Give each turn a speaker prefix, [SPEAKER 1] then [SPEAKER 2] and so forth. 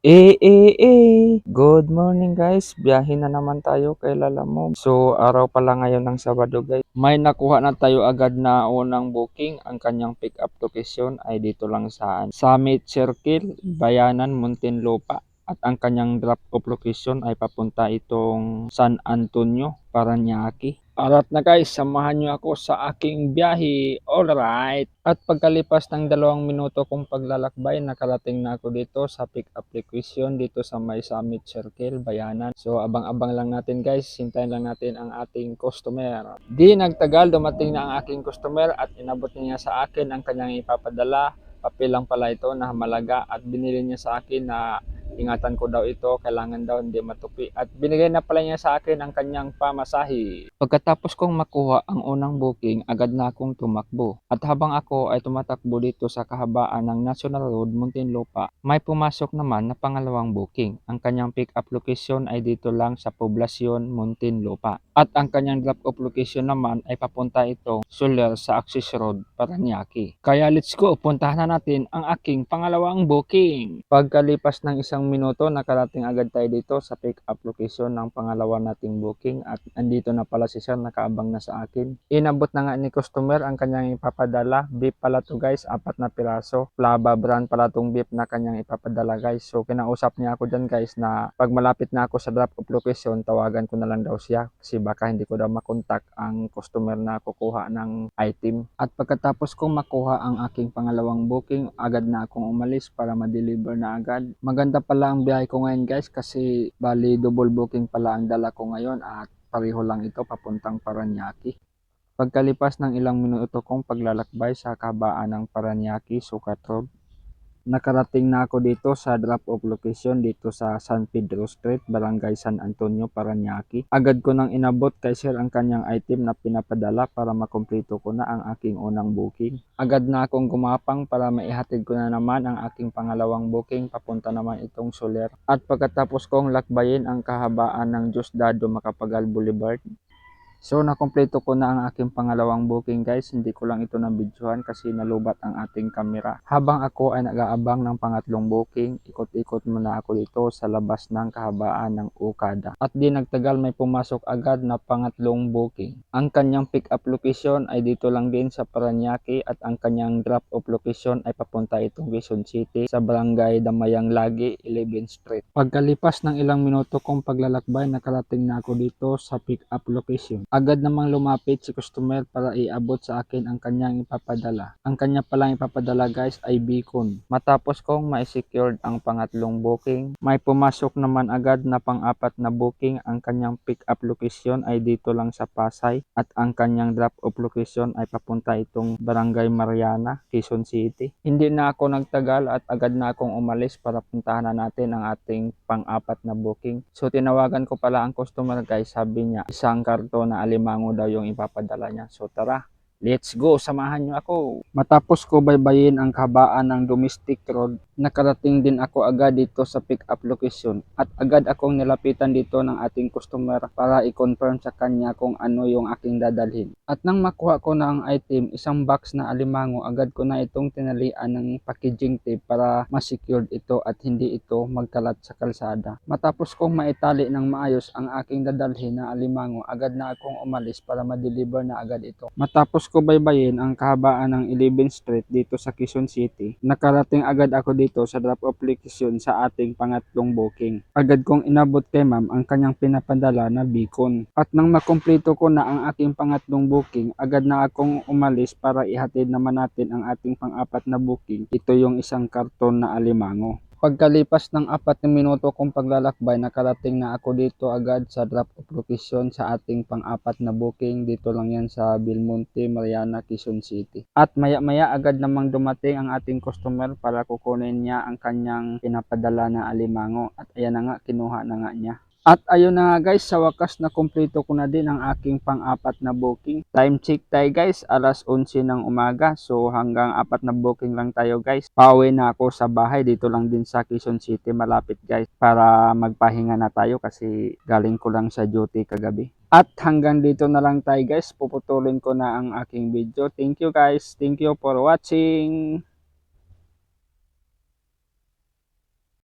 [SPEAKER 1] Good morning guys, biyahe na naman tayo kay Lalamove. So araw pala ngayon ng Sabado guys. May nakuha na tayo agad na unang booking. Ang kanyang pick up location ay dito lang sa Summit Circle, Bayanan, Muntinlupa. At ang kanyang drop off location ay papunta itong San Antonio, Parañaque. Arat na guys, samahan nyo ako sa aking biyahe. Alright. At pagkalipas ng 2 minuto kong paglalakbay, nakarating na ako dito sa pick up location dito sa may Summit Circle, Bayanan. So abang-abang lang natin guys, hintayin lang natin ang ating customer. Di nagtagal, dumating na ang aking customer at inabot niya sa akin ang kanyang ipapadala. Papel lang pala ito na malaga at binili niya sa akin na ingatan ko daw ito, kailangan daw hindi matupi. At binigay na pala niya sa akin ang kanyang pamasahe. Pagkatapos kong makuha ang unang booking, agad na akong tumakbo. At habang ako ay tumatakbo dito sa kahabaan ng National Road, Muntinlupa, may pumasok naman na pangalawang booking. Ang kanyang pick-up location ay dito lang sa Poblacion, Muntinlupa. At ang kanyang drop-off location naman ay papunta itong Soler sa Axis Road, Parañaque. Kaya let's go, puntahan na natin ang aking pangalawang booking. Pagkalipas ng 1 minuto, nakarating agad tayo dito sa pick-up location ng pangalawa nating booking at andito na pala si sir, nakaabang na sa akin. Inabot na nga ni customer ang kanyang ipapadala. Beef pala to guys, 4 na piraso. Flava brand pala tong beef na kanyang ipapadala guys. So kinausap niya ako dyan guys na pag malapit na ako sa drop-off location, tawagan ko na lang daw siya kasi baka hindi ko daw makontak ang customer na kukuha ng item. At pagkatapos kong makuha ang aking pangalawang booking, agad na akong umalis para ma-deliver na agad. Maganda pala ang biyahe ko ngayon guys kasi bali double booking pala ang dala ko ngayon at pareho lang ito papuntang Parañaque. Pagkalipas ng ilang minuto kong paglalakbay sa kahabaan ng Parañaque, Sucat Road, nakarating na ako dito sa drop-off location dito sa San Pedro Street, Barangay San Antonio, Parañaque. Agad ko nang inabot kay sir ang kanyang item na pinapadala para makumpleto ko na ang aking unang booking. Agad na akong gumapang para maihatid ko na naman ang aking pangalawang booking papunta naman itong Soler. At pagkatapos kong lakbayin ang kahabaan ng Diosdado Macapagal Boulevard, so nakumpleto ko na ang aking pangalawang booking guys. Hindi ko lang ito nabidyohan kasi nalubat ang ating kamera. Habang ako ay nag-aabang ng pangatlong booking, ikot-ikot muna ako dito sa labas ng kahabaan ng Okada. At di nagtagal, may pumasok agad na pangatlong booking. Ang kanyang pick up location ay dito lang din sa Parañaque at ang kanyang drop off location ay papunta itong Quezon City sa Barangay Damayang Lagi, 11th Street. Pagkalipas ng ilang minuto kong paglalakbay, nakarating na ako dito sa pick up location. Agad namang lumapit si customer para iabot sa akin ang kanyang ipapadala. Ang kanya palang ipapadala guys ay beacon. Matapos kong ma-secured ang pangatlong booking, may pumasok naman agad na pang-apat na booking. Ang kanyang pick up location ay dito lang sa Pasay at ang kanyang drop off location ay papunta itong Barangay Mariana, Quezon City. Hindi na ako nagtagal at agad na akong umalis para puntahan na natin ang ating pang-apat na booking. So tinawagan ko pala ang customer guys, sabi niya isang karton na alimango daw yung ipapadala niya. So tara, let's go, samahan niyo ako. Matapos ko baybayin ang kahabaan ng domestic road, nakarating din ako agad dito sa pick up location at agad akong nilapitan dito ng ating customer para i-confirm sa kanya kung ano yung aking dadalhin. At nang makuha ko na ang item, isang box na alimango, agad ko na itong tinalian ng packaging tape para ma-secured ito at hindi ito magkalat sa kalsada. Matapos kong maitali ng maayos ang aking dadalhin na alimango, agad na akong umalis para ma-deliver na agad ito. Matapos ko baybayin ang kahabaan ng 11th Street dito sa Quezon City, nakarating agad ako dito sa drop-off location sa ating pangatlong booking. Agad kong inabot kay ma'am ang kanyang pinapadala na beacon. At nang makumpleto ko na ang aking pangatlong booking, agad na akong umalis para ihatid naman natin ang ating pang-apat na booking. Ito yung isang karton na alimango. Pagkalipas ng 4 minuto kong paglalakbay, nakarating na ako dito agad sa drop-off location sa ating pang-apat na booking. Dito lang yan sa Belmonte, Mariana, Quezon City. At maya-maya agad namang dumating ang ating customer para kukunin niya ang kanyang pinapadala na alimango. At ayan na nga, kinuha na nga niya. At ayun na nga guys, sa wakas na kumpleto ko na din ang aking pang-apat na booking. Time check tayo guys, alas 11 ng umaga. So hanggang 4 na booking lang tayo guys. Pauwi na ako sa bahay, dito lang din sa Quezon City, malapit guys, para magpahinga na tayo kasi galing ko lang sa duty kagabi. At hanggang dito na lang tayo guys, puputulin ko na ang aking video. Thank you guys, thank you for watching.